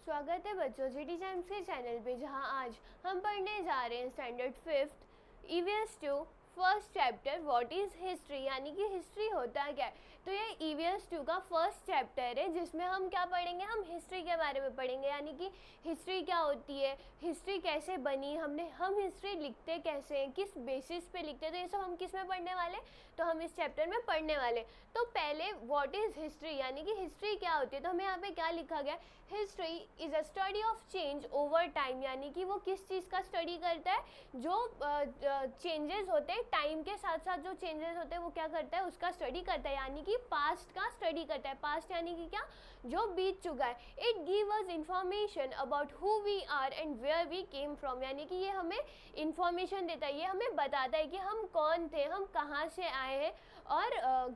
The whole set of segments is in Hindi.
स्वागत है बच्चों जीटी टाइम्स के चैनल पे, जहां आज हम पढ़ने जा रहे हैं standard 5th EVS 2 first chapter what is history, यानी कि हिस्ट्री होता क्या है। तो ये ईवीएस 2 का फर्स्ट चैप्टर है जिसमें हम क्या पढ़ेंगे, हम हिस्ट्री के बारे में पढ़ेंगे, यानी कि हिस्ट्री क्या होती है, हिस्ट्री कैसे बनी, हम हिस्ट्री लिखते कैसे हैं, किस बेसिस पे लिखते हैं, तो ये सब हम किस में पढ़ने वाले, तो हम इस चैप्टर में पढ़ने वाले। तो पहले व्हाट इज़ हिस्ट्री, यानी कि हिस्ट्री क्या होती है, तो हमें यहाँ पे क्या लिखा गया, history is a study of change over time, यानी कि वो किस चीज़ का स्टडी करता है, जो चेंजेस होते हैं टाइम के साथ साथ, जो चेंजेस होते हैं वो क्या करता है, उसका स्टडी करता है, यानी कि पास्ट का स्टडी करता है। पास्ट यानी कि क्या, जो बीत चुका है। It give us information about who we are and where we came from, यानी कि ये हमें इंफॉर्मेशन देता है, ये हमें बताता है कि हम कौन थे, हम कहाँ से आए हैं, और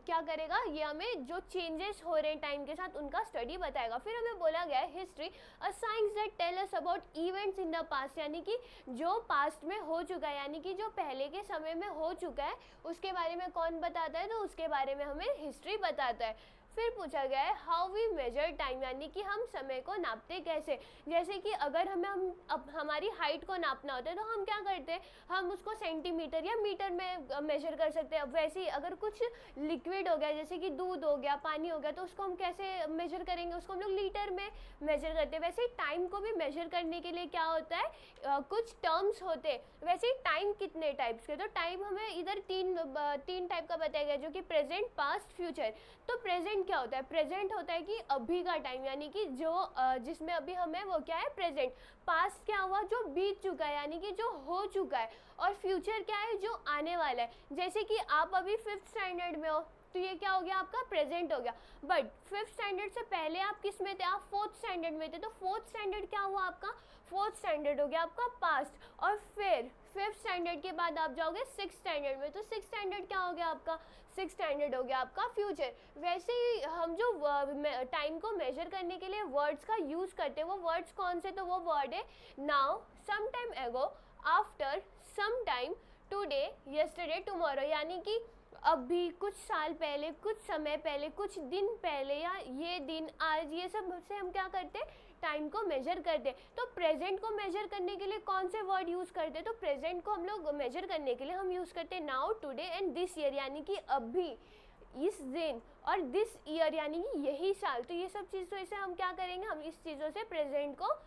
क्या करेगा, ये हमें जो चेंजेस हो रहे हैं टाइम के साथ उनका स्टडी बताएगा। फिर हमें बोला गया है history a science that tell us about events in the past, यानी कि जो पास्ट में हो चुका है, यानी कि जो पहले के समय में हो चुका है उसके बारे में कौन बताता है, तो उसके बारे में हमें हिस्ट्री बताता है। फिर पूछा गया है हाउ वी मेजर टाइम, यानी कि हम समय को नापते कैसे। जैसे कि अगर अब हमारी हाइट को नापना होता है तो हम क्या करते हैं, हम उसको सेंटीमीटर या मीटर में मेजर कर सकते हैं। अब वैसे ही अगर कुछ लिक्विड हो गया, जैसे कि दूध हो गया, पानी हो गया, तो उसको हम कैसे मेजर करेंगे, उसको हम लोग लीटर में मेजर करते हैं। वैसे ही टाइम को भी मेजर करने के लिए क्या होता है, कुछ टर्म्स होते हैं। वैसे ही टाइम कितने टाइप्स के, तो टाइम हमें इधर तीन टाइप का बताया गया, जो कि प्रेजेंट, पास्ट, फ्यूचर। तो प्रेजेंट क्या होता है, प्रेजेंट होता है कि अभी का टाइम, यानी कि जो जिसमें अभी हमें, वो क्या है, प्रेजेंट। पास्ट क्या हुआ, जो बीत चुका है, यानी कि जो हो चुका है। और फ्यूचर क्या है, जो आने वाला है। जैसे कि आप अभी 5th स्टैंडर्ड में हो तो ये क्या हो गया, आपका प्रेजेंट हो गया। बट 5th स्टैंडर्ड से पहले आप किस में थे, आप 4th स्टैंडर्ड में थे, तो 4th स्टैंडर्ड क्या हुआ आपका, 4th स्टैंडर्ड हो गया आपका पास्ट। और फिर 5th स्टैंडर्ड के बाद आप जाओगे 6th स्टैंडर्ड में, तो 6th स्टैंडर्ड क्या हो गया आपका, 6th स्टैंडर्ड हो गया आपका फ्यूचर। वैसे ही हम जो टाइम को मेजर करने के लिए वर्ड्स का यूज़ करते हैं, वो वर्ड्स कौन से, तो वो वर्ड है now, some time ago, after, some time, today, yesterday, tomorrow, यानी कि अभी, कुछ साल पहले, कुछ समय पहले, कुछ दिन पहले, या ये दिन, आज, ये सब से हम क्या करते हैं, टाइम को मेजर करते हैं। तो प्रेजेंट को मेजर करने के लिए कौन से वर्ड यूज़ करते हैं, तो प्रेजेंट को हम लोग मेजर करने के लिए हम यूज़ करते हैं now, today and this year, यानी कि अभी, इस दिन, और दिस ईयर यानी कि यही साल। तो ये सब चीज़ों से हम क्या करेंगे, हम इस चीज़ों से प्रेजेंट को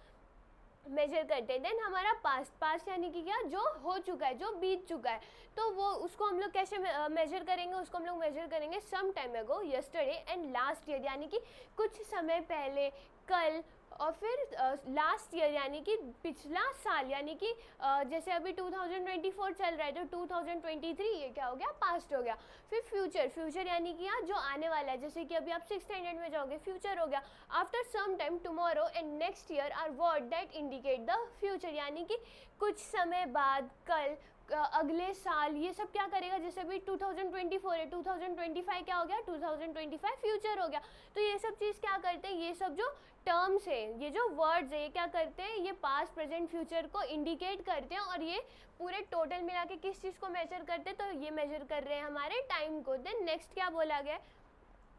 मेजर करते हैं। देन हमारा पास्ट यानी कि क्या, जो हो चुका है, जो बीत चुका है, तो वो उसको हम लोग कैसे मेजर करेंगे, उसको हम लोग मेजर करेंगे some time ago, yesterday and last year, यानी कि कुछ समय पहले, कल। और फिर लास्ट ईयर यानी कि पिछला साल, यानी कि जैसे अभी 2024 चल रहा है तो 2023 ये क्या हो गया, पास्ट हो गया। फिर फ्यूचर यानी कि यहाँ जो आने वाला है, जैसे कि अभी आप 6th स्टैंडर्ड में जाओगे, फ्यूचर हो गया। After some time, tomorrow and next year are word that indicate the future, यानी कि कुछ समय बाद, कल, अगले साल, ये सब क्या करेगा, जैसे अभी 2024 है, 2025 क्या हो गया, 2025 फ्यूचर हो गया। तो ये सब चीज़ क्या करते हैं, ये सब जो टर्म्स है, ये जो वर्ड्स है, ये क्या करते हैं, ये पास्ट, प्रेजेंट, फ्यूचर को इंडिकेट करते हैं, और ये पूरे टोटल मिला के किस चीज़ को मेजर करते हैं, तो ये मेजर कर रहे हैं हमारे टाइम को। देन नेक्स्ट क्या बोला गया,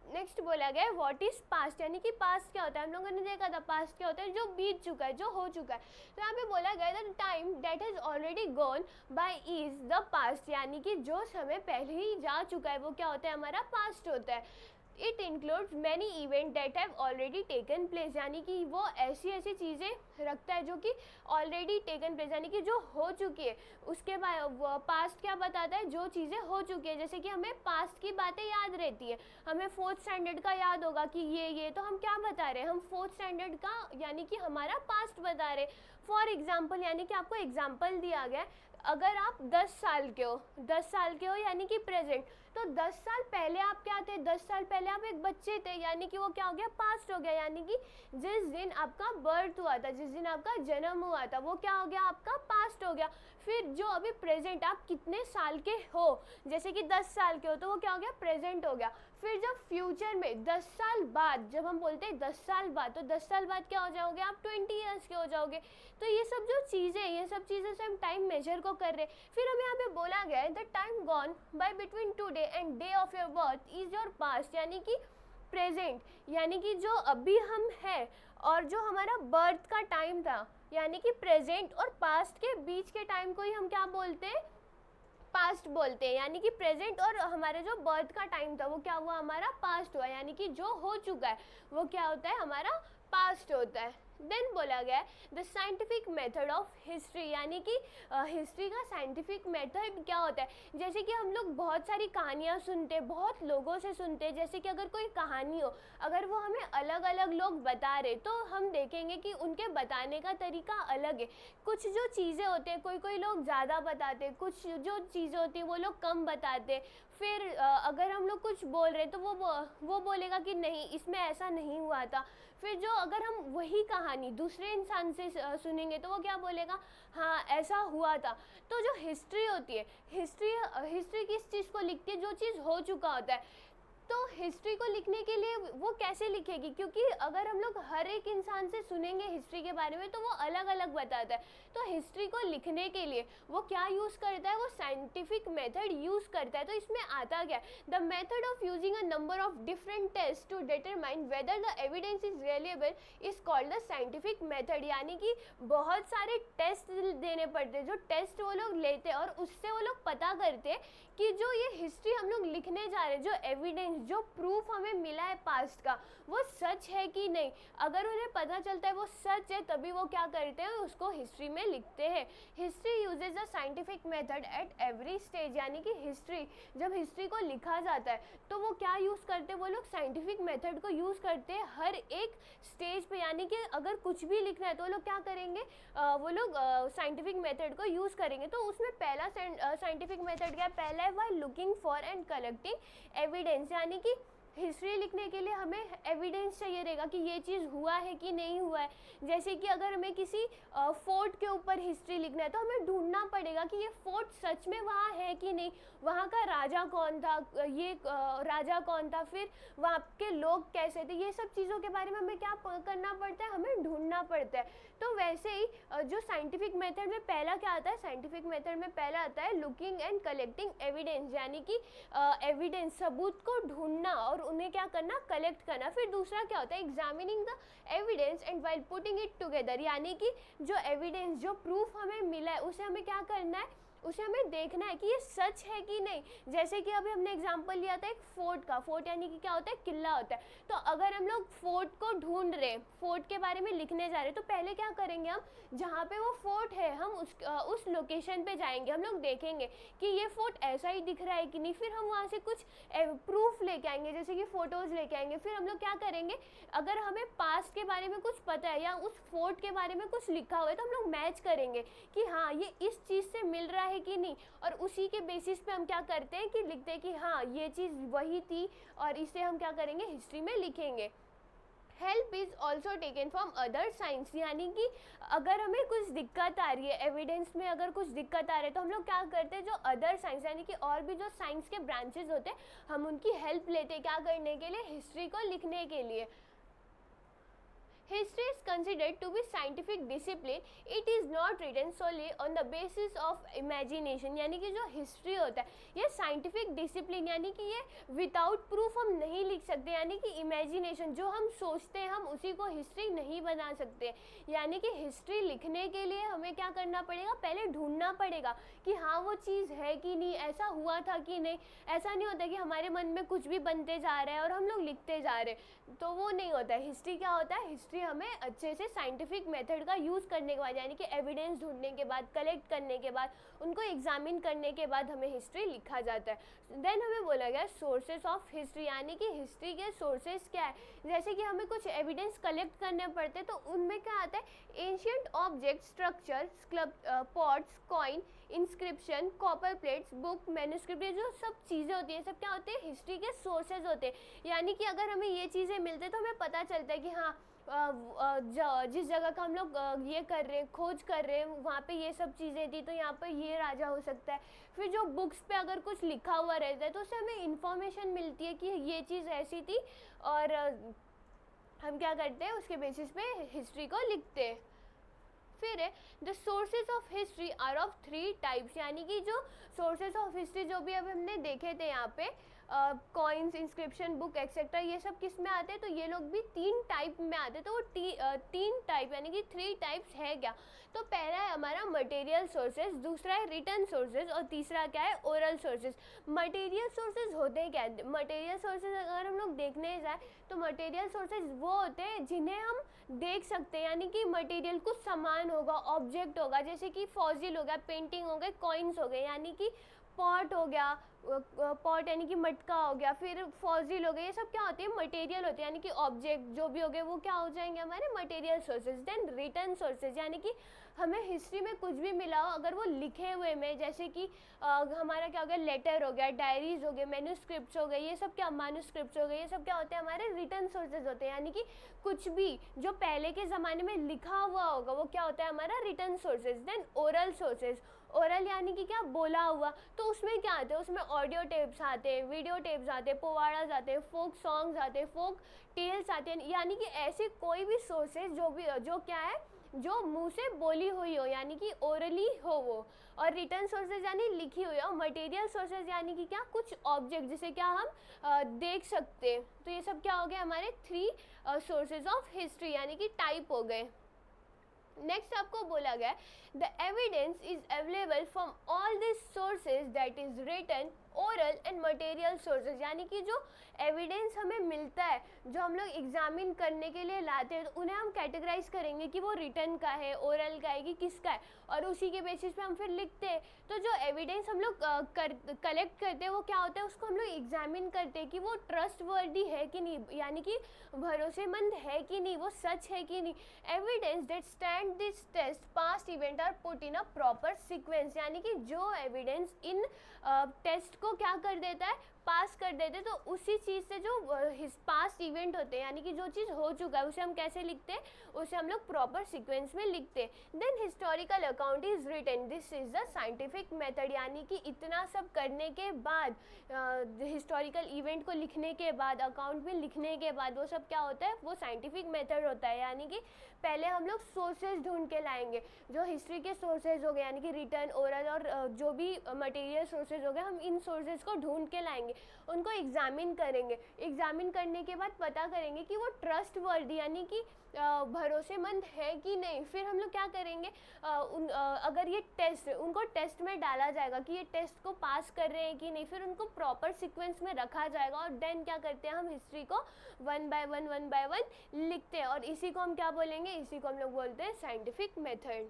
नेक्स्ट बोला गया है व्हाट इज पास्ट, यानी कि पास्ट क्या होता है, हम लोगों ने देखा था पास्ट क्या होता है, जो बीत चुका है, जो हो चुका है। तो यहाँ पे बोला गया the time that has already gone by is the past, यानी कि जो समय पहले ही जा चुका है वो क्या होता है, हमारा पास्ट होता है। It includes many event that have already taken place, यानी कि वो ऐसी चीज़ें रखता है जो कि ऑलरेडी टेकन प्लेस, यानी कि जो हो चुकी है। उसके बाद पास्ट क्या बताता है, जो चीज़ें हो चुकी है। जैसे कि हमें पास्ट की बातें याद रहती है, हमें 4th स्टैंडर्ड का याद होगा कि ये तो हम क्या बता रहे हैं, हम 4th स्टैंडर्ड का यानी कि हमारा पास्ट बता रहे। फॉर एग्जाम्पल, यानी कि आपको एग्जाम्पल दिया गया, अगर आप 10 साल के हो यानी कि प्रेजेंट, तो 10 साल पहले आप क्या थे, 10 साल पहले आप एक बच्चे थे, यानी कि वो क्या हो गया, पास्ट हो गया। यानी कि जिस दिन आपका बर्थ हुआ था, जिस दिन आपका जन्म हुआ था, वो क्या हो गया, आपका पास्ट हो गया। फिर जो अभी प्रेजेंट, आप कितने साल के हो, जैसे कि 10 साल के हो, तो वो क्या हो गया, प्रेजेंट हो गया। फिर जब फ्यूचर में 10 साल बाद, जब हम बोलते हैं 10 साल बाद, तो 10 साल बाद क्या हो जाओगे, आप 20 ईयर्स के हो जाओगे। तो ये सब जो चीज़ें, ये सब चीज़ें से हम टाइम मेजर को कर रहे हैं। फिर हमें यहाँ पे बोला गया है the time gone by between today and day of your birth is your past, यानी कि प्रेजेंट यानी कि जो अभी हम हैं और जो हमारा बर्थ का टाइम था यानी कि प्रेजेंट और पास्ट के बीच के टाइम को ही हम क्या बोलते हैं, पास्ट बोलते हैं। यानी कि प्रेजेंट और हमारे जो बर्थ का टाइम था वो क्या हुआ, हमारा पास्ट हुआ, यानी कि जो हो चुका है वो क्या होता है, हमारा पास्ट होता है। देन बोला गया है the scientific method of history, यानी कि हिस्ट्री का साइंटिफिक मेथड क्या होता है। जैसे कि हम लोग बहुत सारी कहानियाँ सुनते, बहुत लोगों से सुनते, जैसे कि अगर कोई कहानी हो, अगर वो हमें अलग अलग लोग बता रहे तो हम देखेंगे कि उनके बताने का तरीका अलग है। कुछ जो चीज़ें होते हैं कोई लोग ज़्यादा बताते, कुछ जो चीज़ें होती हैं वो लोग कम बताते। फिर अगर हम लोग कुछ बोल रहे हैं तो वो बोलेगा कि नहीं इसमें ऐसा नहीं हुआ था। फिर जो अगर हम वही कहानी दूसरे इंसान से सुनेंगे तो वो क्या बोलेगा, हाँ ऐसा हुआ था। तो जो हिस्ट्री होती है, हिस्ट्री किस चीज़ को लिखती है, जो चीज़ हो चुका होता है। तो हिस्ट्री को लिखने के लिए वो कैसे लिखेगी, क्योंकि अगर हम लोग हर एक इंसान से सुनेंगे हिस्ट्री के बारे में तो वो अलग अलग बताता है। तो हिस्ट्री को लिखने के लिए वो क्या यूज़ करता है, वो साइंटिफिक मेथड यूज़ करता है। तो इसमें आता क्या है, the method of using a number of different test to determine whether the evidence is reliable is called the scientific method. यानी कि बहुत सारे टेस्ट देने पड़ते हैं, जो टेस्ट वो लोग लेते हैं और उससे वो लोग पता करते हैं कि जो ये हिस्ट्री हम लोग लिखने जा रहे हैं, जो एविडेंस, जो प्रूफ हमें मिला है पास्ट का, वो सच है कि नहीं। अगर उन्हें पता चलता है वो सच है तभी वो क्या करते हैं, उसको हिस्ट्री में लिखते हैं। History usage a scientific method at every stage, यानी कि हिस्ट्री, जब हिस्ट्री को लिखा जाता है तो वो क्या यूज़ करते हैं, वो लोग साइंटिफिक मेथड को यूज़ करते हैं हर एक स्टेज पे। यानी कि अगर कुछ भी लिखना है तो वो लोग क्या करेंगे, वो लोग साइंटिफिक मेथड को यूज़ करेंगे। तो उसमें पहला साइंटिफिक मेथड क्या है, पहला है while looking for and collecting evidence. यानी कि हिस्ट्री लिखने के लिए हमें एविडेंस चाहिए रहेगा कि ये चीज़ हुआ है कि नहीं हुआ है। जैसे कि अगर हमें किसी फोर्ट के ऊपर हिस्ट्री लिखना है तो हमें ढूंढना पड़ेगा कि ये फोर्ट सच में वहाँ है कि नहीं, वहाँ का राजा कौन था, ये राजा कौन था, फिर वहाँ के लोग कैसे थे, ये सब चीज़ों के बारे में हमें क्या करना पड़ता है, हमें ढूंढना पड़ता है। तो वैसे ही जो साइंटिफिक मेथड में पहला क्या आता है, साइंटिफिक मेथड में पहला आता है लुकिंग एंड कलेक्टिंग एविडेंस, यानी कि एविडेंस, सबूत को ढूंढना और उन्हें क्या करना, कलेक्ट करना। फिर दूसरा क्या होता है, examining the evidence and while putting it together, यानी कि जो एविडेंस, जो प्रूफ हमें मिला है उसे हमें क्या करना है, उसे हमें देखना है कि ये सच है कि नहीं। जैसे कि अभी हमने एग्जांपल लिया था एक फोर्ट का, फोर्ट यानी कि क्या होता है, किला होता है। तो अगर हम लोग फोर्ट को ढूंढ रहे, फोर्ट के बारे में लिखने जा रहे, तो पहले क्या करेंगे, हम जहाँ पे वो फोर्ट है हम उस लोकेशन पे जाएंगे, हम लोग देखेंगे कि ये फोर्ट ऐसा ही दिख रहा है कि नहीं। फिर हम वहाँ से कुछ प्रूफ लेके आएंगे, जैसे कि फ़ोटोज़ लेके आएंगे। फिर हम लोग क्या करेंगे, अगर हमें पास्ट के बारे में कुछ पता है या उस फोर्ट के बारे में कुछ लिखा हुआ है तो हम लोग मैच करेंगे कि हाँ ये इस चीज़ से मिल रहा है कि नहीं, और उसी के बेसिस पे हम क्या करते हैं कि लिखते हैं कि हाँ ये चीज़ वही थी और इसे हम क्या करेंगे, हिस्ट्री में लिखेंगे। Help is also taken from other science, यानी कि अगर हमें कुछ दिक्कत आ रही है, एविडेंस में अगर कुछ दिक्कत आ रही है तो हम लोग क्या करते हैं, जो अदर साइंस यानी कि और भी जो साइंस के ब्रांचेज होते हैं हम उनकी हेल्प लेते हैं, क्या करने के लिए, हिस्ट्री को लिखने के लिए। History is considered to be scientific discipline. It is not written solely on the basis of imagination. यानी कि जो हिस्ट्री होता है ये साइंटिफिक डिसिप्लिन, यानी कि ये विदाउट प्रूफ हम नहीं लिख सकते। यानी कि इमेजिनेशन, जो हम सोचते हैं हम उसी को हिस्ट्री नहीं बना सकते। यानी कि हिस्ट्री लिखने के लिए हमें क्या करना पड़ेगा, पहले ढूंढना पड़ेगा कि हाँ वो चीज़ है कि नहीं, ऐसा हुआ था कि नहीं। ऐसा नहीं होता कि हमारे मन में कुछ भी बनते जा रहा है और हम लोग लिखते जा रहे हैं, तो वो नहीं होता है। हिस्ट्री क्या होता है, हिस्ट्री हमें अच्छे से साइंटिफिक मेथड का यूज़ करने के बाद, यानी कि एविडेंस ढूंढने के बाद, कलेक्ट करने के बाद, उनको एग्जामिन करने के बाद हमें हिस्ट्री लिखा जाता है। देन हमें बोला गया सोर्सेस ऑफ हिस्ट्री, यानी कि हिस्ट्री के सोर्सेस क्या है। जैसे कि हमें कुछ एविडेंस कलेक्ट करने पड़ते हैं तो उनमें क्या आता है, ancient object, structure, pots, coin, inscription, copper plates, book, manuscript, ये जो सब चीज़ें होती हैं सब क्या होते हैं, हिस्ट्री के सोर्सेज होते हैं। यानी कि अगर हमें ये चीज़ें मिलते हैं तो हमें पता चलता है कि हाँ जिस जगह का हम लोग ये कर रहे हैं, खोज कर रहे हैं, वहाँ पे ये सब चीज़ें थी तो यहाँ पर ये राजा हो सकता है। फिर जो बुक्स पे अगर कुछ लिखा हुआ रहता है तो उससे हमें इंफॉर्मेशन मिलती है कि ये चीज़ ऐसी थी, और हम क्या करते हैं उसके बेसिस पे हिस्ट्री को लिखते हैं। फिर है the sources of history are of 3 types, यानी कि जो सोर्सेज ऑफ हिस्ट्री जो भी अभी हमने देखे थे यहाँ पे कॉइन्स, इंस्क्रिप्शन, बुक एक्सेट्रा, ये सब किस में आते हैं? तो ये लोग भी 3 टाइप में आते हैं। तो वो 3 टाइप यानी कि 3 टाइप्स है क्या? तो पहला है हमारा मटेरियल सोर्सेज, दूसरा है रिटर्न सोर्सेज और तीसरा क्या है? Oral sources. मटेरियल सोर्सेज होते क्या है? मटेरियल सोर्सेज अगर हम लोग देखने जाए तो मटेरियल सोर्सेज वो होते हैं जिन्हें हम देख सकते हैं, यानी कि मटेरियल कुछ सामान होगा, ऑब्जेक्ट होगा, जैसे कि फॉसिल हो गया, पेंटिंग हो गए, कॉइन्स हो गए, यानी कि पॉट हो गया, पॉट यानी कि मटका हो गया, फिर फॉसिल हो गए, ये सब क्या होते हैं? मटेरियल होते हैं, यानी कि ऑब्जेक्ट जो भी हो गए वो क्या हो जाएंगे? हमारे material sources. Then written sources, यानी कि हमें हिस्ट्री में कुछ भी मिला हो, अगर वो लिखे हुए में, जैसे कि हमारा क्या हो गया? लेटर हो गया, डायरीज हो गए, मैन्युस्क्रिप्ट्स हो गए, ये सब क्या? मैन्युस्क्रिप्ट्स हो गए, ये सब क्या होते हैं? हमारे रिटर्न सोर्सेज होते हैं, यानी कि कुछ भी जो पहले के ज़माने में लिखा हुआ होगा वो क्या होता है? हमारा written sources. Then oral sources, oral यानी कि क्या? बोला हुआ। तो उसमें क्या आते हैं? उसमें ऑडियो टेप्स आते हैं, वीडियो टेप्स आते हैं, पोवाड़ाज आते हैं, फोक सॉन्ग्स आते हैं, फोक टेल्स आते हैं, यानी कि ऐसे कोई भी सोर्सेज जो क्या है? जो मुंह से बोली हुई हो, यानी कि ओरली हो वो। और रिटर्न सोर्सेज यानी लिखी हुई हो। मटेरियल सोर्सेज यानी कि क्या? कुछ ऑब्जेक्ट जिसे क्या हम देख सकते हैं। तो ये सब क्या हो गए? हमारे 3 सोर्सेज ऑफ हिस्ट्री, यानी कि टाइप हो गए। नेक्स्ट आपको बोला गया the evidence is available from all this sources that is written, oral and material sources, यानी कि जो एविडेंस हमें मिलता है, जो हम लोग एग्जामिन करने के लिए लाते हैं, तो उन्हें हम कैटेगराइज करेंगे कि वो रिटन का है, ओरल का है, कि किसका है, और उसी के बेसिस पे हम फिर लिखते हैं। तो जो एविडेंस हम लोग कलेक्ट करते हैं वो क्या होता है? उसको हम लोग एग्जामिन करते हैं कि वो ट्रस्ट वर्दी है कि नहीं, यानी कि भरोसेमंद है कि नहीं, वो सच है कि नहीं। Evidence that stand this test past event are put in a proper sequence, यानी कि जो एविडेंस इन टेस्ट को क्या कर देता है? पास कर देते, तो उसी चीज़ से जो पास्ट इवेंट होते हैं, यानी कि जो चीज़ हो चुका है, उसे हम कैसे लिखते हैं? उसे हम लोग प्रॉपर सीक्वेंस में लिखते हैं। Then historical account is written, this is the scientific method, यानी कि इतना सब करने के बाद, हिस्टोरिकल इवेंट को लिखने के बाद, अकाउंट में लिखने के बाद, वो सब क्या होता है? वो साइंटिफिक मेथड होता है, यानी कि पहले हम लोग सोर्सेज ढूंढ के लाएंगे, जो हिस्ट्री के सोर्सेज हो गए, यानी कि रिटर्न, ओरल और जो भी मटेरियल सोर्सेज हो गए, हम इन सोर्सेज को ढूंढ के लाएंगे, उनको एग्जामिन करेंगे। एग्जामिन करने के बाद पता करेंगे कि वो ट्रस्ट वर्दी, यानी कि भरोसेमंद है कि नहीं। फिर हम लोग क्या करेंगे? अगर ये टेस्ट, उनको टेस्ट में डाला जाएगा कि ये टेस्ट को पास कर रहे हैं कि नहीं, फिर उनको प्रॉपर सीक्वेंस में रखा जाएगा, और देन क्या करते हैं? हम हिस्ट्री को 1 बाय 1 लिखते हैं, और इसी को हम क्या बोलेंगे? इसी को हम लोग बोलते हैं साइंटिफिक मेथड।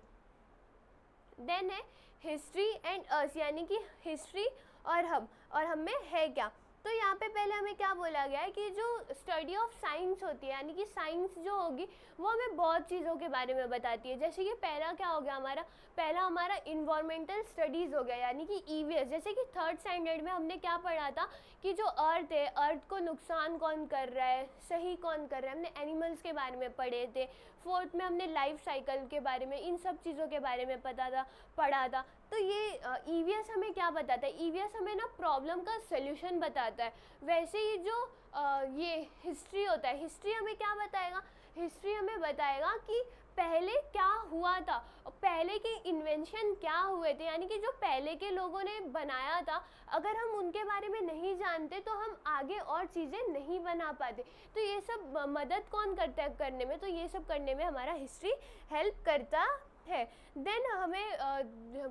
देन है हिस्ट्री एंड अस, यानी कि हिस्ट्री और हम में है क्या? तो यहाँ पे पहले हमें क्या बोला गया है कि जो स्टडी ऑफ साइंस होती है, यानी कि साइंस जो होगी वो हमें बहुत चीज़ों के बारे में बताती है। जैसे कि पहला क्या हो गया हमारा? पहला हमारा इन्वायरमेंटल स्टडीज़ हो गया, यानी कि ईवीएस। जैसे कि 3rd स्टैंडर्ड में हमने क्या पढ़ा था कि जो अर्थ है, अर्थ को नुकसान कौन कर रहा है, सही कौन कर रहा है, हमने एनिमल्स के बारे में पढ़े थे। 4th में हमने लाइफ साइकिल के बारे में, इन सब चीज़ों के बारे में पढ़ा था। तो ये ईवीएस हमें क्या बताता है? ईवीएस हमें ना प्रॉब्लम का सल्यूशन बताता है। वैसे ही जो ये हिस्ट्री होता है, हिस्ट्री हमें क्या बताएगा? हिस्ट्री हमें बताएगा कि पहले क्या हुआ था, पहले के इन्वेंशन क्या हुए थे, यानी कि जो पहले के लोगों ने बनाया था, अगर हम उनके बारे में नहीं जानते तो हम आगे और चीज़ें नहीं बना पाते। तो ये सब मदद कौन करता है करने में? तो ये सब करने में हमारा हिस्ट्री हेल्प करता है। देन हमें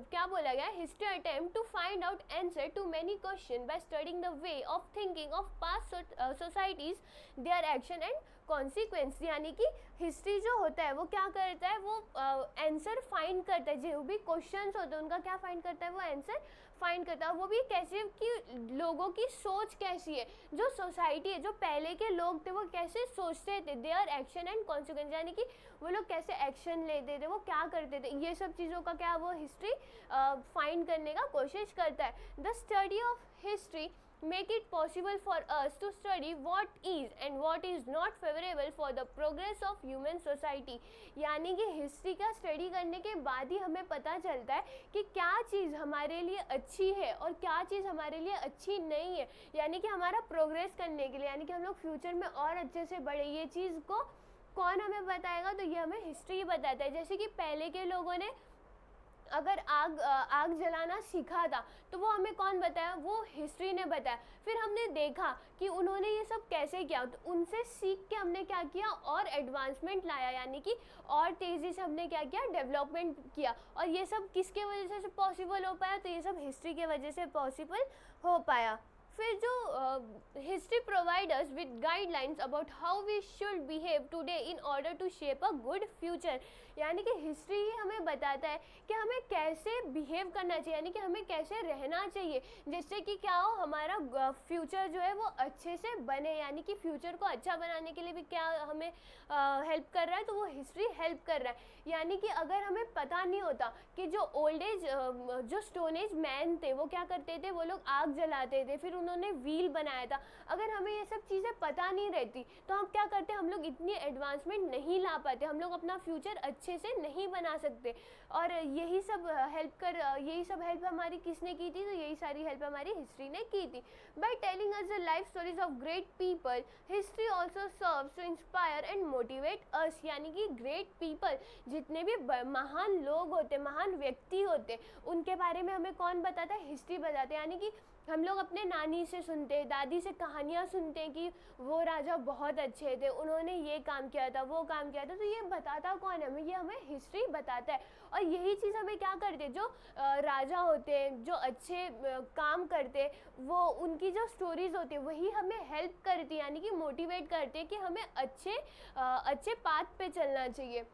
क्या बोला गया? History attempt to find out answer to many question by studying the way of thinking of past societies, their action and consequence, यानी कि हिस्ट्री जो होता है वो क्या करता है? वो आंसर फाइंड करता है, जो भी क्वेश्चंस होते हैं उनका क्या फाइंड करता है? वो आंसर फाइंड करता है। वो भी कैसे कि लोगों की सोच कैसी है, जो सोसाइटी है, जो पहले के लोग थे वो कैसे सोचते थे, देयर एक्शन एंड कॉन्सिक्वेंस, यानी कि वो लोग कैसे एक्शन लेते थे, वो क्या करते थे, ये सब चीज़ों का क्या वो हिस्ट्री फाइंड करने का कोशिश करता है। The study of history make it possible for us to study what is and what is not favorable for the progress of human society, यानी कि हिस्ट्री का स्टडी करने के बाद ही हमें पता चलता है कि क्या चीज़ हमारे लिए अच्छी है और क्या चीज़ हमारे लिए अच्छी नहीं है, यानी कि हमारा प्रोग्रेस करने के लिए, यानी कि हम लोग फ्यूचर में और अच्छे से बढ़े। ये चीज़ को कौन हमें बताएगा? तो ये हमें हिस्ट्री बताता है। जैसे कि पहले के लोगों ने अगर आग जलाना सीखा था तो वो हमें कौन बताया, वो हिस्ट्री ने बताया। फिर हमने देखा कि उन्होंने ये सब कैसे किया, तो उनसे सीख के हमने क्या किया और एडवांसमेंट लाया, यानी कि और तेज़ी से हमने क्या किया, डेवलपमेंट किया। और ये सब किसके वजह से पॉसिबल हो पाया, तो ये सब हिस्ट्री के वजह से पॉसिबल हो पाया। फिर जो history provide us with guidelines about how we should behave today in order to shape a good future, यानी कि हिस्ट्री ही हमें बताता है कि हमें कैसे बिहेव करना चाहिए, यानी कि हमें कैसे रहना चाहिए, जिससे कि क्या हो, हमारा फ्यूचर जो है वो अच्छे से बने। यानी कि फ्यूचर को अच्छा बनाने के लिए भी क्या हमें हेल्प कर रहा है, तो वो हिस्ट्री हेल्प कर रहा है। यानी कि अगर हमें पता नहीं होता कि जो ओल्ड एज जो स्टोन एज मैन थे वो क्या करते थे, वो लोग आग जलाते थे, फिर उन्होंने व्हील बनाया था। अगर हमें ये सब चीज़ें पता नहीं रहती तो हम क्या करते, हम लोग इतनी एडवांसमेंट नहीं ला पाते, हम लोग अपना फ्यूचर अच्छे से नहीं बना सकते। और यही सब हेल्प हमारी किसने की थी, तो यही सारी हेल्प हमारी हिस्ट्री ने की थी। By telling us the life stories of great people, history also serves to inspire and motivate us, यानी कि ग्रेट पीपल, जितने भी महान लोग होते, महान व्यक्ति होते, उनके बारे में हमें कौन बताता है, हिस्ट्री बताते हैं। यानी कि हम लोग अपने नानी से सुनते, दादी से कहानियाँ सुनते हैं कि वो राजा बहुत अच्छे थे, उन्होंने ये काम किया था, वो काम किया था, तो ये बताता कौन है हमें, ये हमें हिस्ट्री बताता है। और यही चीज़ हमें क्या करते, जो राजा होते हैं, जो अच्छे काम करते, वो उनकी जो स्टोरीज होती है वही हमें हेल्प करती है, यानी कि मोटिवेट करते हैं कि हमें अच्छे पाथ पे चलना चाहिए।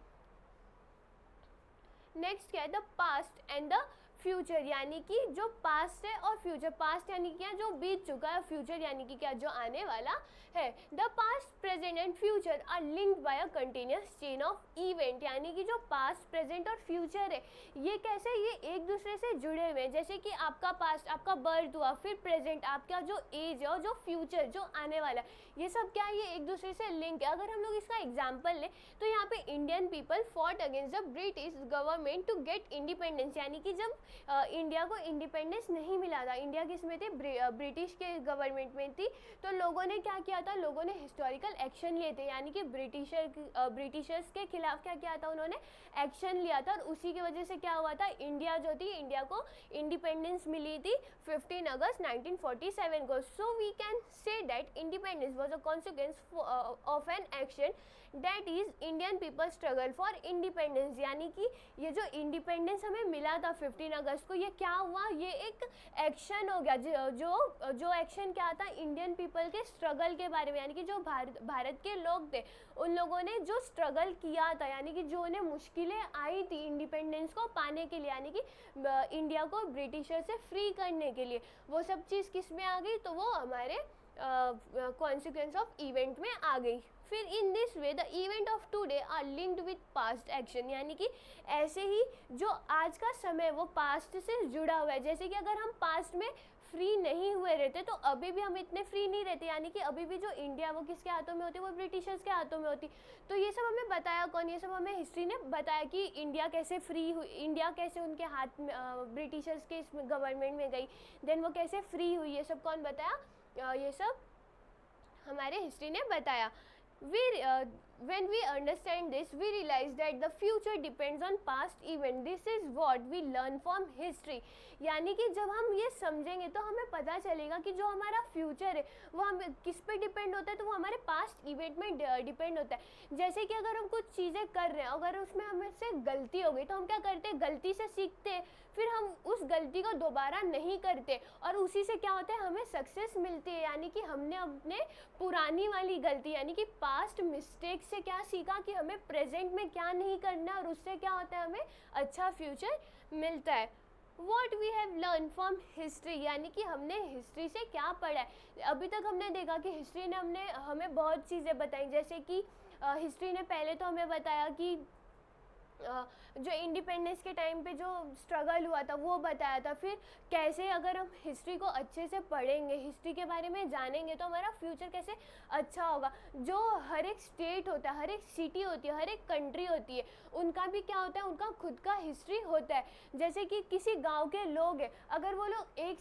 नेक्स्ट क्या है, the past and the future, यानी कि जो पास्ट है और फ्यूचर, पास्ट यानी क्या, जो बीत चुका है, फ्यूचर यानी कि क्या, जो आने वाला है। The past, present and future are linked by a continuous chain of event, यानी कि जो पास्ट, प्रेजेंट और फ्यूचर है ये कैसे, ये एक दूसरे से जुड़े हुए हैं। जैसे कि आपका पास्ट, आपका बर्थ हुआ, फिर प्रेजेंट आपका जो एज है, और जो फ्यूचर जो आने वाला है, ये सब क्या है, ये एक दूसरे से लिंक है। अगर हम लोग इसका एग्जाम्पल लें तो यहाँ पे Indian people fought against the British government to get independence, यानी कि जब इंडिया को इंडिपेंडेंस नहीं मिला था, इंडिया किस में थी, ब्रिटिश के गवर्नमेंट में थी, तो लोगों ने क्या किया था, लोगों ने हिस्टोरिकल एक्शन लिए थे, यानी कि ब्रिटिशर्स के खिलाफ क्या किया था, उन्होंने एक्शन लिया था। और उसी की वजह से क्या हुआ था, इंडिया जो थी, इंडिया को इंडिपेंडेंस मिली थी 15 अगस्त 1947 को। So we can say that independence was a consequence of an action that is Indian people struggle for independence, यानी कि ये जो इंडिपेंडेंस हमें मिला था 15 अगस्त को, ये क्या हुआ, ये एक एक्शन हो गया, जो एक्शन क्या था, इंडियन पीपल के स्ट्रगल के बारे में, यानी कि जो भारत के लोग थे, उन लोगों ने जो स्ट्रगल किया था, यानी कि जो उन्हें मुश्किलें आई थी इंडिपेंडेंस को पाने के लिए, यानी कि इंडिया को ब्रिटिशर से फ्री करने के लिए, वो सब चीज़ किस में आ गई, तो वो हमारे कॉन्सिक्वेंस ऑफ इवेंट में आ गई। फिर in this way the event of today are linked with past action, यानी कि ऐसे ही जो आज का समय वो पास्ट से जुड़ा हुआ है। जैसे कि अगर हम पास्ट में फ्री नहीं हुए रहते तो अभी भी हम इतने फ्री नहीं रहते, यानी कि अभी भी जो इंडिया वो किसके हाथों में होती, वो ब्रिटिशर्स के हाथों में होती। तो ये सब हमें बताया कौन, ये सब हमें हिस्ट्री ने बताया कि इंडिया कैसे फ्री हुई, इंडिया कैसे उनके हाथ में ब्रिटिशर्स के गवर्नमेंट में गई, देन वो कैसे फ्री हुई, ये सब कौन बताया, ये सब हमारे हिस्ट्री ने बताया। When we understand this, we realize that the future depends on past event. This is what we learn from history. यानी कि जब हम ये समझेंगे तो हमें पता चलेगा कि जो हमारा फ्यूचर है वो हम किस पे डिपेंड होता है, तो वो हमारे पास्ट इवेंट में डिपेंड होता है। जैसे कि अगर हम कुछ चीज़ें कर रहे हैं, अगर उसमें हमसे गलती हो गई तो हम क्या करते हैं, गलती से सीखते हैं, फिर हम उस गलती को दोबारा नहीं करते, और उसी से क्या होता है, हमें सक्सेस मिलती है। यानी कि हमने अपने पुरानी वाली गलती, यानी कि पास्ट मिस्टेक से क्या सीखा कि हमें प्रेजेंट में क्या नहीं करना, और उससे क्या होता है, हमें अच्छा फ्यूचर मिलता है। What we have learn from history, यानी कि हमने हिस्ट्री से क्या पढ़ा है। अभी तक हमने देखा कि हिस्ट्री ने हमें बहुत चीज़ें बताई, जैसे कि हिस्ट्री ने पहले तो हमें बताया कि जो इंडिपेंडेंस के टाइम पे जो स्ट्रगल हुआ था वो बताया था। फिर कैसे अगर हम हिस्ट्री को अच्छे से पढ़ेंगे, हिस्ट्री के बारे में जानेंगे तो हमारा फ्यूचर कैसे अच्छा होगा। जो हर एक स्टेट होता है, हर एक सिटी होती है, हर एक कंट्री होती है, उनका भी क्या होता है, उनका खुद का हिस्ट्री होता है। जैसे कि किसी गांव के लोग हैं, अगर वो लोग एक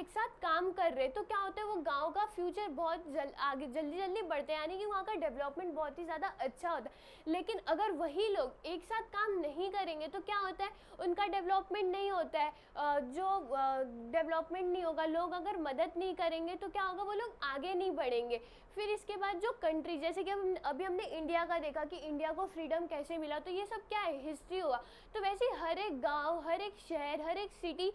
साथ काम कर रहे हैं तो क्या होता है, वो गांव का फ्यूचर बहुत आगे जल्दी बढ़ता है, यानी कि वहाँ का डेवलपमेंट बहुत ही ज़्यादा अच्छा होता है। लेकिन अगर वही लोग एक साथ काम नहीं करेंगे तो क्या होता है, उनका डेवलपमेंट नहीं होता है। जो डेवलपमेंट नहीं होगा, लोग अगर मदद नहीं करेंगे तो क्या होगा, वो लोग आगे नहीं बढ़ेंगे। फिर इसके बाद जो कंट्री, जैसे कि अभी हमने इंडिया का देखा कि इंडिया को फ्रीडम कैसे मिला, तो ये सब क्या है, हिस्ट्री हुआ। तो वैसे ही हर एक गांव, हर एक शहर, हर एक सिटी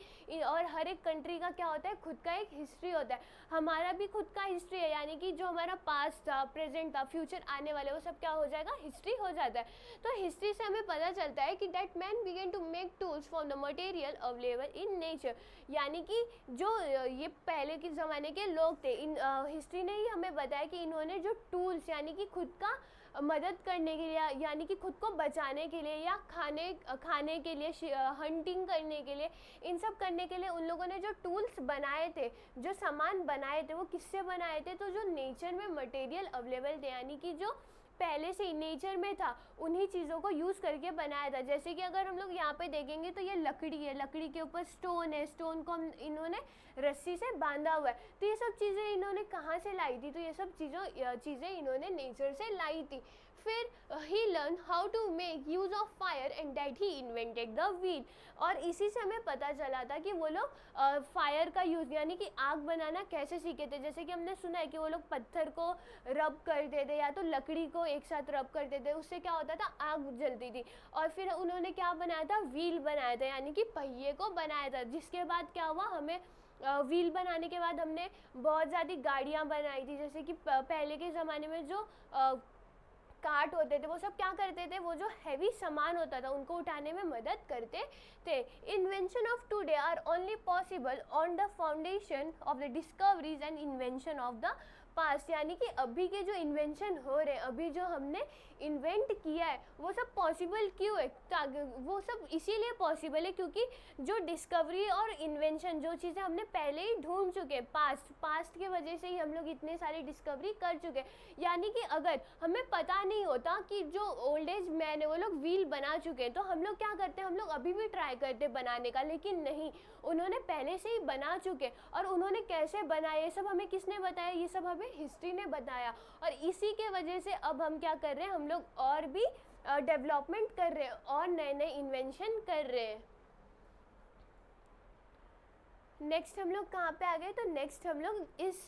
और हर एक कंट्री का क्या होता है, खुद का एक हिस्ट्री होता है। हमारा भी खुद का हिस्ट्री है, यानी कि जो हमारा पास्ट था, प्रेजेंट था, फ्यूचर आने वाले, वो सब क्या हो जाएगा, हिस्ट्री हो जाता है। तो हिस्ट्री से हमें पता चलता है कि that man began to make tools from the material available in nature, यानी कि जो ये पहले के ज़माने के लोग थे, इन हिस्ट्री ने ही हमें बताया कि इन्होंने जो टूल्स, यानी कि खुद का मदद करने के लिए, यानी कि खुद को बचाने के लिए या खाने के लिए, हंटिंग करने के लिए, इन सब करने के लिए उन लोगों ने जो टूल्स बनाए थे, जो सामान बनाए थे, वो किससे बनाए थे, तो जो नेचर में मटेरियल अवेलेबल थे, यानी कि जो पहले से ही नेचर में था, उन्हीं चीज़ों को यूज़ करके बनाया था। जैसे कि अगर हम लोग यहाँ पे देखेंगे तो ये लकड़ी है, लकड़ी के ऊपर स्टोन है, स्टोन को इन्होंने रस्सी से बांधा हुआ है। तो ये सब चीज़ें इन्होंने कहाँ से लाई थी, तो ये सब चीज़ें इन्होंने नेचर से लाई थी। फिर he learn how to make use of fire and that he invented the wheel, और इसी से हमें पता चला था कि वो लोग फायर का यूज़, यानी कि आग बनाना कैसे सीखे थे। जैसे कि हमने सुना है कि वो लोग पत्थर को रब करते थे या तो लकड़ी को एक साथ रब करते थे, उससे क्या होता था, आग जलती थी। और फिर उन्होंने क्या बनाया था, व्हील बनाया था, यानी कि पहिए को बनाया था। जिसके बाद क्या हुआ, हमें व्हील बनाने के बाद हमने बहुत ज़्यादा गाड़ियाँ बनाई थी। जैसे कि पहले के ज़माने में जो कार्ट होते थे, वो सब क्या करते थे, वो जो हैवी सामान होता था उनको उठाने में मदद करते थे। Invention of today are only possible on the foundation of the discoveries and invention of the past, यानी कि अभी के जो इन्वेंशन हो रहे हैं, अभी जो हमने इन्वेंट किया है, वो सब पॉसिबल क्यों है, वो सब इसीलिए पॉसिबल है क्योंकि जो डिस्कवरी और इन्वेंशन, जो चीज़ें हमने पहले ही ढूंढ चुके हैं, पास्ट के वजह से ही हम लोग इतने सारे डिस्कवरी कर चुके हैं। यानी कि अगर हमें पता नहीं होता कि जो ओल्ड एज मैन है वो लोग व्हील बना चुके हैं, तो हम लोग क्या करते हैं, हम लोग अभी भी ट्राई करते बनाने का, लेकिन नहीं, उन्होंने पहले से ही बना चुके। और उन्होंने कैसे बनाया, ये सब हमें किसने बताया, ये सब हमें हिस्ट्री ने बताया। और इसी के वजह से अब हम क्या कर रहे हैं, हम लोग और भी डेवलपमेंट कर रहे हैं और नए नए इन्वेंशन कर रहे हैं। नेक्स्ट हम लोग कहाँ पे आ गए, तो नेक्स्ट हम लोग इस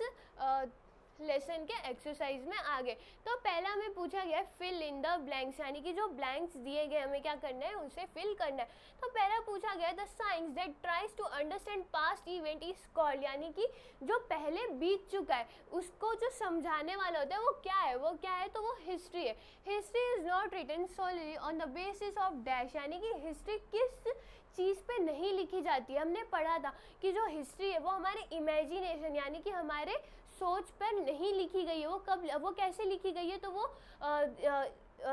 लेसन के एक्सरसाइज में आ गए। तो पहला हमें पूछा गया है फिल इन द ब्लैंक्स, यानी कि जो ब्लैंक्स दिए गए हमें क्या करना है, उसे फिल करना है। तो पहला पूछा गया the science that tries to understand past event is called, यानी कि जो पहले बीत चुका है उसको जो समझाने वाला होता है वो क्या है, तो वो हिस्ट्री है। History is not written solely on the basis of dash, यानी कि हिस्ट्री किस चीज़ पे नहीं लिखी जाती है। हमने पढ़ा था कि जो हिस्ट्री है वो हमारे इमेजिनेशन, यानी कि हमारे सोच पर नहीं लिखी गई है। वो कैसे लिखी गई है, तो वो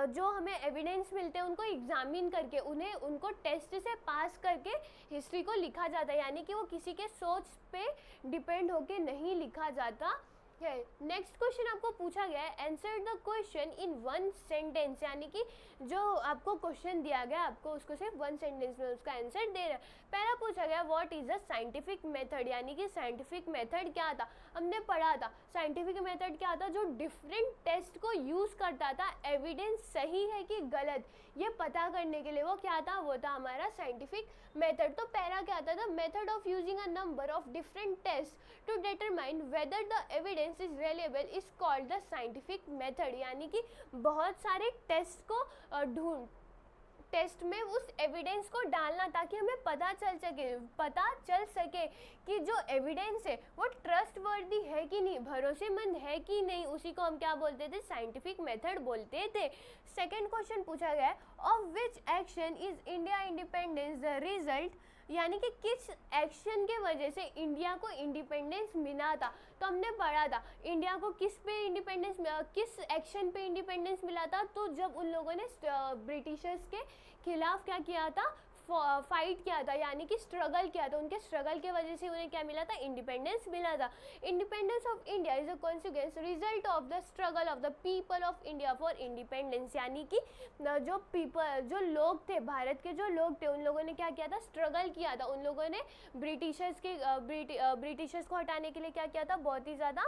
जो हमें एविडेंस मिलते हैं उनको एग्जामिन करके, उनको टेस्ट से पास करके हिस्ट्री को लिखा जाता है, यानी कि वो किसी के सोच पे डिपेंड होके नहीं लिखा जाता है। नेक्स्ट क्वेश्चन आपको पूछा गया है answer the question in one sentence, यानी कि जो आपको क्वेश्चन दिया गया आपको उसको सिर्फ वन सेंटेंस में उसका आंसर दे रहा है। पहला पूछा गया what is a scientific method, यानी कि साइंटिफिक मेथड क्या था। हमने पढ़ा था साइंटिफिक मेथड क्या था, जो डिफरेंट टेस्ट को यूज़ करता था एविडेंस सही है कि गलत ये पता करने के लिए, वो क्या था, वो था हमारा साइंटिफिक मेथड। तो पहला क्या था, the method of using a number of different test to determine whether the evidence is reliable is called the scientific method, यानी कि बहुत सारे टेस्ट को टेस्ट में उस एविडेंस को डालना ताकि हमें पता चल सके कि जो एविडेंस है वो ट्रस्टवर्दी है कि नहीं, भरोसेमंद है कि नहीं, उसी को हम क्या बोलते थे, साइंटिफिक मेथड बोलते थे। सेकंड क्वेश्चन पूछा गया है of which action is India independence the result, यानी कि किस एक्शन के वजह से इंडिया को इंडिपेंडेंस मिला था। तो हमने पढ़ा था इंडिया को किस एक्शन पे इंडिपेंडेंस मिला था, तो जब उन लोगों ने ब्रिटिशर्स के खिलाफ क्या किया था, फाइट किया था, यानी कि स्ट्रगल किया था, उनके स्ट्रगल के वजह से उन्हें क्या मिला था, इंडिपेंडेंस मिला था। Independence of India is a consequence result of the struggle of the people of India for independence, यानी कि जो लोग थे, भारत के जो लोग थे, उन लोगों ने क्या किया था, स्ट्रगल किया था। उन लोगों ने ब्रिटिशर्स को हटाने के लिए क्या किया था, बहुत ही ज़्यादा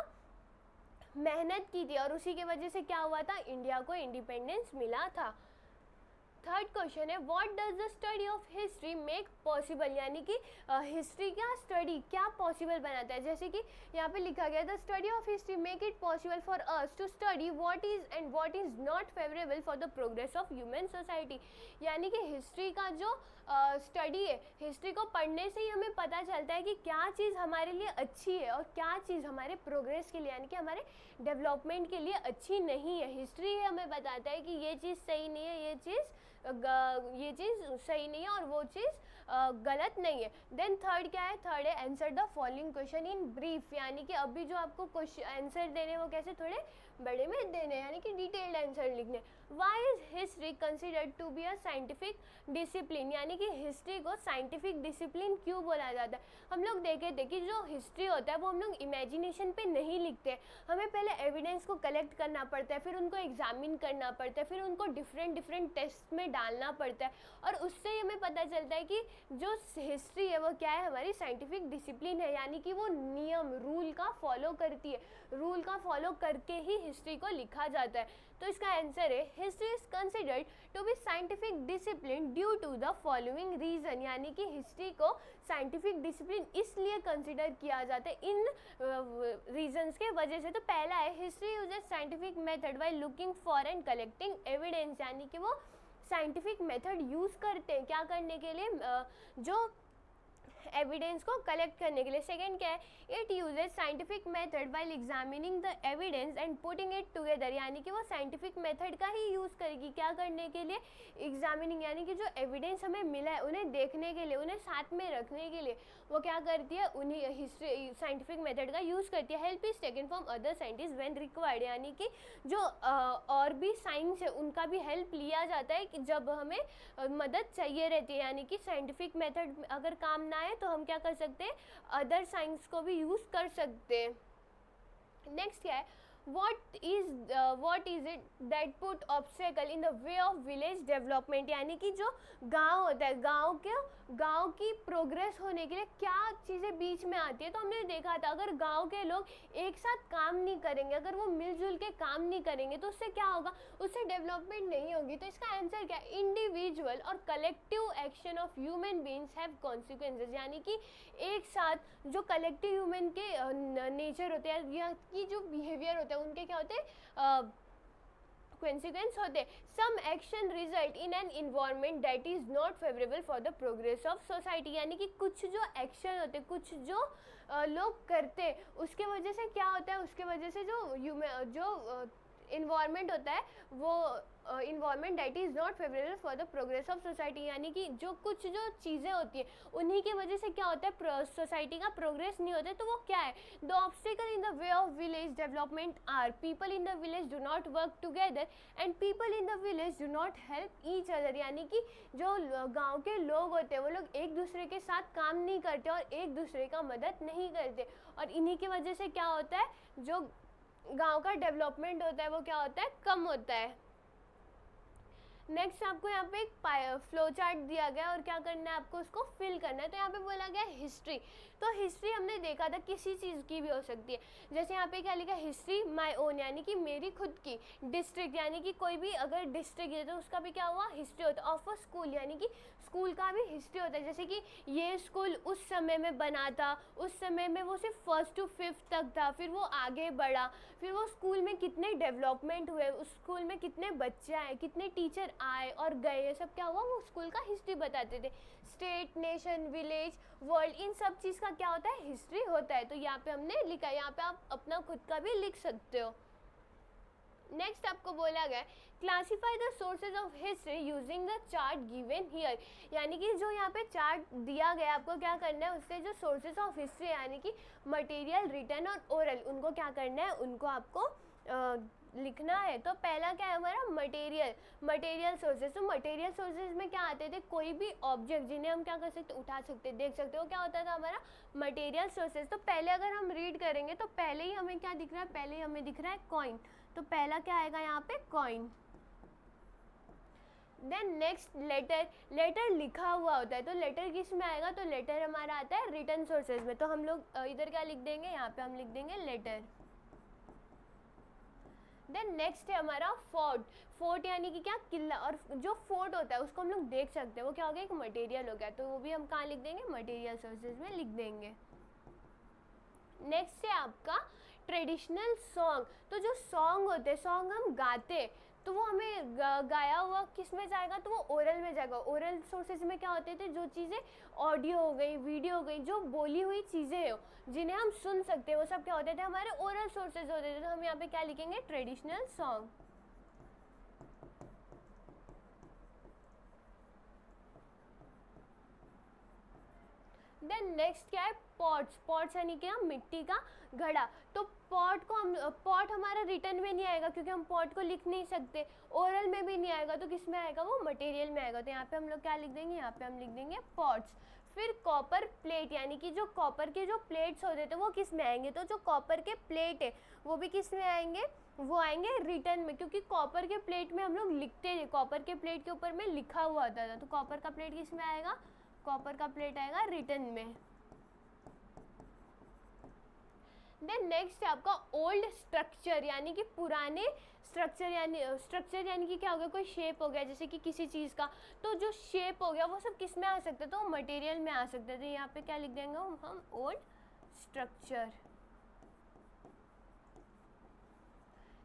मेहनत की थी और उसी की वजह से क्या हुआ था, इंडिया को इंडिपेंडेंस मिला था। थर्ड थर्ड क्वेश्चन है what does the study of history make possible, यानी कि हिस्ट्री का स्टडी क्या पॉसिबल बनाता है। जैसे कि यहाँ पे लिखा गया the study of history make it possible for us to study what is and what is not favourable for the progress of human society. यानी कि हिस्ट्री का जो स्टडी है, हिस्ट्री को पढ़ने से ही हमें पता चलता है कि क्या चीज़ हमारे लिए अच्छी है और क्या चीज़ हमारे प्रोग्रेस के लिए यानी कि हमारे डेवलपमेंट के लिए अच्छी नहीं है। हिस्ट्री हमें बताता है कि ये चीज़ सही नहीं है, ये चीज़ सही नहीं है और वो चीज़ गलत नहीं है। देन थर्ड क्या है, थर्ड है answer the following question in brief, यानी कि अभी जो आपको क्वेश्चन आंसर देने वो कैसे थोड़े बड़े में देने, यानी कि डिटेल्ड आंसर लिखने। Why is history considered to be a scientific discipline, यानी कि हिस्ट्री को साइंटिफिक डिसिप्लिन क्यों बोला जाता है। हम लोग देखे थे कि जो हिस्ट्री होता है वो हम लोग इमेजिनेशन पे नहीं लिखते, हमें पहले एविडेंस को कलेक्ट करना पड़ता है, फिर उनको एग्जामिन करना पड़ता है, फिर उनको डिफरेंट टेस्ट में डालना पड़ता है और उससे ही हमें पता चलता है कि जो हिस्ट्री है वो क्या है, हमारी साइंटिफिक डिसिप्लिन है, यानी कि वो नियम रूल का फॉलो करती है, रूल का फॉलो करके ही हिस्ट्री को लिखा जाता है। तो इसका आंसर है history is considered to be scientific discipline due to the following reason, यानी कि हिस्ट्री को साइंटिफिक डिसिप्लिन इसलिए कंसिडर किया जाता है इन रीजन्स के वजह से। तो पहला है history uses scientific method while looking for and collecting evidence, यानी कि वो साइंटिफिक मेथड यूज़ करते हैं क्या करने के लिए, जो एविडेंस को कलेक्ट करने के लिए। सेकेंड क्या है, it uses scientific method while examining the evidence and putting it together, यानी कि वो साइंटिफिक मेथड का ही यूज़ करेगी क्या करने के लिए, एग्जामिनिंग, यानी कि जो एविडेंस हमें मिला है उन्हें देखने के लिए, उन्हें साथ में रखने के लिए वो क्या करती है, उन्हीं हिस्ट्री साइंटिफिक मेथड का यूज़ करती है। Help is taken from other scientist when required, यानी कि जो और भी साइंस है उनका भी हेल्प लिया जाता है कि जब हमें मदद चाहिए रहती है, यानी कि साइंटिफिक मेथड अगर काम ना आए तो हम क्या कर सकते हैं, अदर साइंस को भी यूज़ कर सकते हैं। नेक्स्ट क्या है, what is it that put obstacle in the way of village development, यानी कि जो गांव होता है, गांव की प्रोग्रेस होने के लिए क्या चीज़ें बीच में आती है। तो हमने देखा था अगर गांव के लोग एक साथ काम नहीं करेंगे, अगर वो मिलजुल के काम नहीं करेंगे तो उससे क्या होगा, उससे डेवलपमेंट नहीं होगी। तो इसका आंसर क्या है, इंडिविजुअल और collective action of human beings have consequences, यानी कि एक साथ जो कलेक्टिव ह्यूमन के नेचर होते हैं या कि जो बिहेवियर होता है उनके क्या होते हैं, consequence होते। Some action result in an environment that is not favourable for the progress of society, यानी कि कुछ जो एक्शन होते, कुछ जो लोग करते उसके वजह से क्या होता है, उसके वजह से जो इन्वायरमेंट होता है वो environment that is not favourable for the progress of society, यानी कि जो चीज़ें होती है उन्हीं की वजह से क्या होता है, सोसाइटी का प्रोग्रेस नहीं होता है। तो वो क्या है, the obstacle in the way of village development are people in the village do not work together and people in the village do not help each other, यानी कि जो गाँव के लोग होते हैं वो लोग एक दूसरे के साथ काम नहीं करते और एक दूसरे का मदद नहीं करते और इन्हीं की वजह से क्या होता है, जो गांव का डेवलपमेंट होता है वो क्या होता है, कम होता है। नेक्स्ट आपको यहाँ पे एक फ्लो चार्ट दिया गया और क्या करना है, आपको उसको फिल करना है। तो यहाँ पे बोला गया हिस्ट्री, तो हिस्ट्री हमने देखा था किसी चीज़ की भी हो सकती है। जैसे यहाँ पे क्या लिखा, हिस्ट्री माय ओन, यानी कि मेरी खुद की। डिस्ट्रिक्ट, यानी कि कोई भी अगर डिस्ट्रिक्ट है तो उसका भी क्या हुआ, हिस्ट्री होता है। ऑफ अ स्कूल, यानी कि स्कूल का भी हिस्ट्री होता है। जैसे कि ये स्कूल उस समय में बना था, उस समय में वो सिर्फ 1st to 5th तक था, फिर वो आगे बढ़ा, फिर वो स्कूल में कितने डेवलपमेंट हुए, उस स्कूल में कितने बच्चे आए, कितने टीचर आए और गए, ये सब क्या हुआ, वो स्कूल का हिस्ट्री बताते थे। स्टेट, नेशन, विलेज, वर्ल्ड, इन सब चीज़ का क्या होता है, हिस्ट्री होता है। तो यहाँ पे हमने लिखा है, यहाँ पे आप अपना खुद का भी लिख सकते हो। नेक्स्ट आपको बोला गया classify the sources of history using the chart given here, यानी कि जो यहाँ पे चार्ट दिया गया आपको क्या करना है, उससे जो सोर्सेज ऑफ हिस्ट्री यानी कि मटेरियल, रिटन और ओरल, उनको क्या करना है, उनको आपको लिखना है। तो पहला क्या है हमारा, मटेरियल सोर्सेज। तो मटेरियल सोर्सेज में क्या आते थे, कोई भी ऑब्जेक्ट जिन्हें हम क्या कर सकते, उठा सकते, देख सकते हो, क्या होता था हमारा मटेरियल सोर्सेज। तो पहले अगर हम रीड करेंगे तो पहले ही हमें क्या दिख रहा है, पहले ही हमें दिख रहा है कॉइन। तो पहला क्या आएगा यहाँ पे, कॉइन। देन नेक्स्ट लेटर लिखा हुआ होता है। तो लेटर किस में आएगा, तो लेटर हमारा आता है रिटन सोर्सेज में। तो हम लोग इधर क्या लिख देंगे, यहाँ पे हम लिख देंगे लेटर। देन नेक्स्ट है हमारा फोर्ट। फोर्ट यानी कि क्या, किला। और जो फोर्ट होता है उसको हम लोग देख सकते हैं, वो क्या हो गया, एक मटेरियल हो गया, तो वो भी हम कहाँ लिख देंगे, मटेरियल सोर्सेज में लिख देंगे। नेक्स्ट है आपका ट्रेडिशनल सॉन्ग। तो जो सॉन्ग होते हैं, सॉन्ग हम गाते, तो वो हमें गाया हुआ किस में जाएगा, तो वो ओरल में जाएगा। ओरल सोर्सेज में क्या होते थे, जो चीज़ें ऑडियो हो गई, वीडियो हो गई, जो बोली हुई चीज़ें हो जिन्हें हम सुन सकते हैं, वो सब क्या होते थे, हमारे ओरल सोर्सेज होते थे। तो हम यहाँ पे क्या लिखेंगे, ट्रेडिशनल सॉन्ग। देन नेक्स्ट क्या है, पॉट्स। पॉट्स यानी क्या, मिट्टी का घड़ा। तो पॉट को हम, पॉट हमारा रिटर्न में नहीं आएगा क्योंकि हम पॉट को लिख नहीं सकते, ओरल में भी नहीं आएगा, तो किस में आएगा, वो मटेरियल में आएगा। तो यहाँ पे हम लोग क्या लिख देंगे, यहाँ पे हम लिख देंगे पॉट्स। फिर कॉपर प्लेट, यानी कि जो कॉपर के जो प्लेट्स होते थे वो किस में आएंगे, तो जो कॉपर के प्लेट है वो भी किस में आएंगे, वो आएंगे रिटर्न में, क्योंकि कॉपर के प्लेट में हम लोग लिखते थे, कॉपर के प्लेट के ऊपर में लिखा हुआ होता था, तो कॉपर का प्लेट किस में आएगा, कॉपर का प्लेट आएगा रिटर्न में। देन नेक्स्ट है आपका ओल्ड स्ट्रक्चर, यानी कि पुराने स्ट्रक्चर। यानी कि क्या हो गया, कोई शेप हो गया जैसे कि किसी चीज़ का, तो जो शेप हो गया वो सब किस में आ सकते हैं, तो मटेरियल में आ सकते हैं। तो यहाँ पे क्या लिख देंगे हम, ओल्ड स्ट्रक्चर।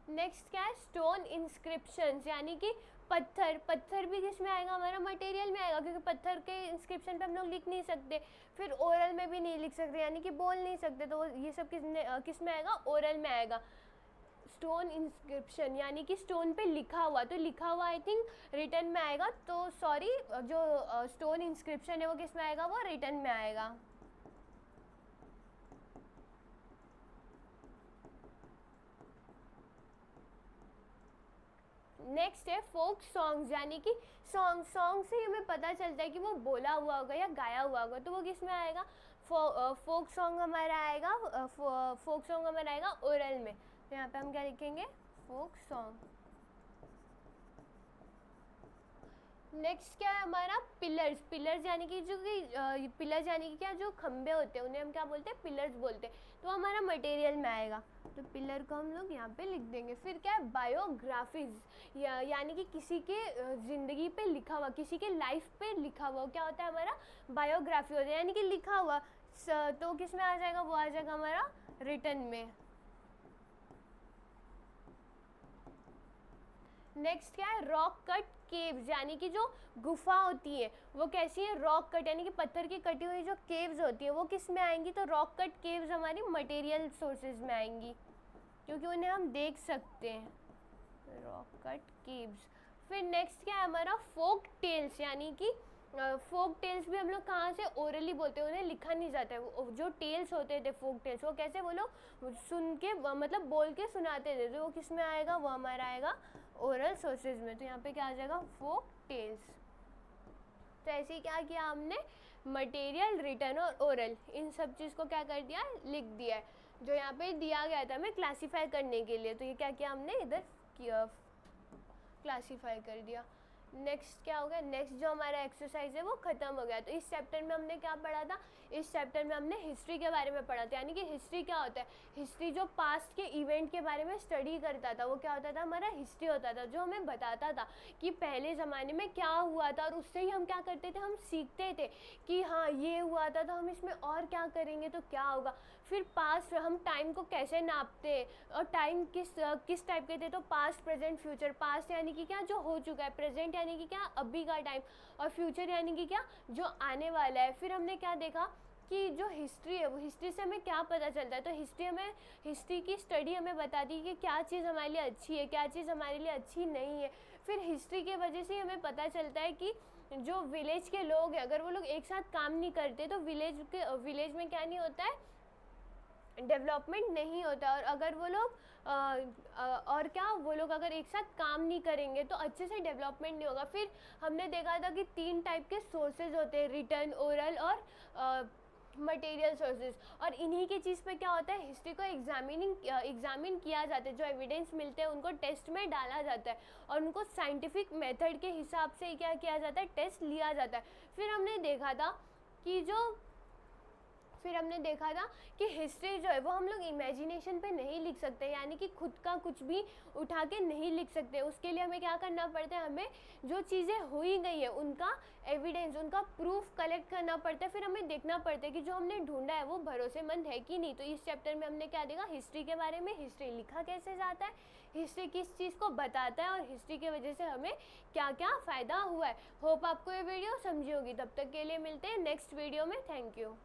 नेक्स्ट क्या है, स्टोन इंस्क्रिप्शंस, यानी कि पत्थर। पत्थर भी किस में आएगा, हमारा मटेरियल में आएगा, क्योंकि पत्थर के इंस्क्रिप्शन पे हम लोग लिख नहीं सकते, फिर ओरल में भी नहीं लिख सकते, यानी कि बोल नहीं सकते, तो ये सब किस में आएगा, ओरल में आएगा। स्टोन इंस्क्रिप्शन यानी कि स्टोन पे लिखा हुआ, तो लिखा हुआ आई थिंक रिटर्न में आएगा, तो सॉरी, जो स्टोन इंस्क्रिप्शन है वो किस में आएगा, वो रिटर्न में आएगा। नेक्स्ट है फोक सॉन्ग्स, यानी कि सॉन्ग से हमें पता चलता है कि वो बोला हुआ होगा या गाया हुआ होगा, तो वो किस में आएगा, फोक सॉन्ग हमारा आएगा, फोक सॉन्ग हमारा आएगा ओरल में। तो यहाँ पे हम क्या लिखेंगे, फोक सॉन्ग। नेक्स्ट क्या है हमारा, पिलर्स। पिलर्स यानी कि जो कि पिलर्स यानी कि क्या, जो खंबे होते हैं उन्हें हम क्या बोलते हैं, पिलर्स बोलते हैं, तो हमारा मटेरियल में आएगा, तो पिलर को हम लोग यहाँ पे लिख देंगे। फिर क्या है, बायोग्राफीज, यानी कि किसी के ज़िंदगी पे लिखा हुआ, किसी के लाइफ पे लिखा हुआ, क्या होता है हमारा, बायोग्राफी होता है, यानी कि लिखा हुआ, तो किस में आ जाएगा, वो आ जाएगा हमारा रिटन में। नेक्स्ट क्या है, रॉक कट केव्स, यानी कि जो गुफा होती है वो कैसी है, रॉक कट, यानी कि पत्थर की कटी हुई जो केव्स होती है वो किस में आएंगी, तो रॉक कट केव्स हमारी मटेरियल सोर्सेज में आएंगी, क्योंकि उन्हें हम देख सकते हैं, रॉक कट केव्स। फिर नेक्स्ट क्या है हमारा, फोक टेल्स, यानी कि फोक टेल्स भी हम लोग कहाँ से, ओरली बोलते हैं, उन्हें लिखा नहीं जाता है। जो टेल्स होते थे फोक टेल्स, वो कैसे, वो लोग सुन के मतलब बोल के सुनाते थे, तो वो किस में आएगा, वो हमारा आएगा ओरल सोर्सेज में। तो यहाँ पे क्या आ जाएगा, फोक टेल्स। तो ऐसे ही क्या किया हमने, मटेरियल, रिटर्न और ओरल, इन सब चीज़ को क्या कर दिया, लिख दिया है, जो यहाँ पे दिया गया था हमें क्लासीफाई करने के लिए। तो ये क्या किया हमने, इधर क्लासीफाई कर दिया। नेक्स्ट क्या हो गया, नेक्स्ट जो हमारा एक्सरसाइज है वो ख़त्म हो गया। तो इस चैप्टर में हमने क्या पढ़ा था, इस चैप्टर में हमने हिस्ट्री के बारे में पढ़ा था, यानी कि हिस्ट्री क्या होता है, हिस्ट्री जो पास्ट के इवेंट के बारे में स्टडी करता था, वो क्या होता था, हमारा हिस्ट्री होता था, जो हमें बताता था कि पहले ज़माने में क्या हुआ था, और उससे ही हम क्या करते थे, हम सीखते थे कि हाँ ये हुआ था, तो हम इसमें और क्या करेंगे तो क्या होगा। फिर पास्ट, हम टाइम को कैसे नापते हैं, और टाइम किस टाइप के थे, तो पास्ट, प्रेजेंट, फ्यूचर। पास्ट यानी कि क्या, जो हो चुका है, प्रेजेंट यानी कि क्या, अभी का टाइम, और फ्यूचर यानी कि क्या, जो आने वाला है। फिर हमने क्या देखा कि जो हिस्ट्री है, वो हिस्ट्री से हमें क्या पता चलता है, तो हिस्ट्री की स्टडी हमें बताती है कि क्या चीज़ हमारे लिए अच्छी है, क्या चीज़ हमारे लिए अच्छी नहीं है। फिर हिस्ट्री के वजह से हमें पता चलता है कि जो विलेज के लोग हैं, अगर वो लोग एक साथ काम नहीं करते तो विलेज में क्या नहीं होता है, डेवलपमेंट नहीं होता। और अगर वो लोग वो लोग अगर एक साथ काम नहीं करेंगे तो अच्छे से डेवलपमेंट नहीं होगा। फिर हमने देखा था कि 3 टाइप के सोर्सेज होते हैं, रिटर्न, ओरल और मटेरियल सोर्सेज। और इन्हीं की चीज़ पे क्या होता है, हिस्ट्री को एग्जामिन किया जाता है, जो एविडेंस मिलते हैं उनको टेस्ट में डाला जाता है, और उनको साइंटिफिक मेथड के हिसाब से क्या किया जाता है, टेस्ट लिया जाता है। फिर हमने देखा था कि जो फिर हमने देखा था कि हिस्ट्री जो है वो हम लोग इमेजिनेशन पे नहीं लिख सकते, यानी कि खुद का कुछ भी उठा के नहीं लिख सकते। उसके लिए हमें क्या करना पड़ता है, हमें जो चीज़ें हुई गई है उनका एविडेंस, उनका प्रूफ कलेक्ट करना पड़ता है। फिर हमें देखना पड़ता है कि जो हमने ढूंढा है वो भरोसेमंद है कि नहीं। तो इस चैप्टर में हमने क्या देखा, हिस्ट्री के बारे में, हिस्ट्री लिखा कैसे जाता है, हिस्ट्री किस चीज़ को बताता है और हिस्ट्री की वजह से हमें क्या क्या फ़ायदा हुआ है। होप आपको ये वीडियो समझी होगी। तब तक के लिए मिलते हैं नेक्स्ट वीडियो में। Thank you.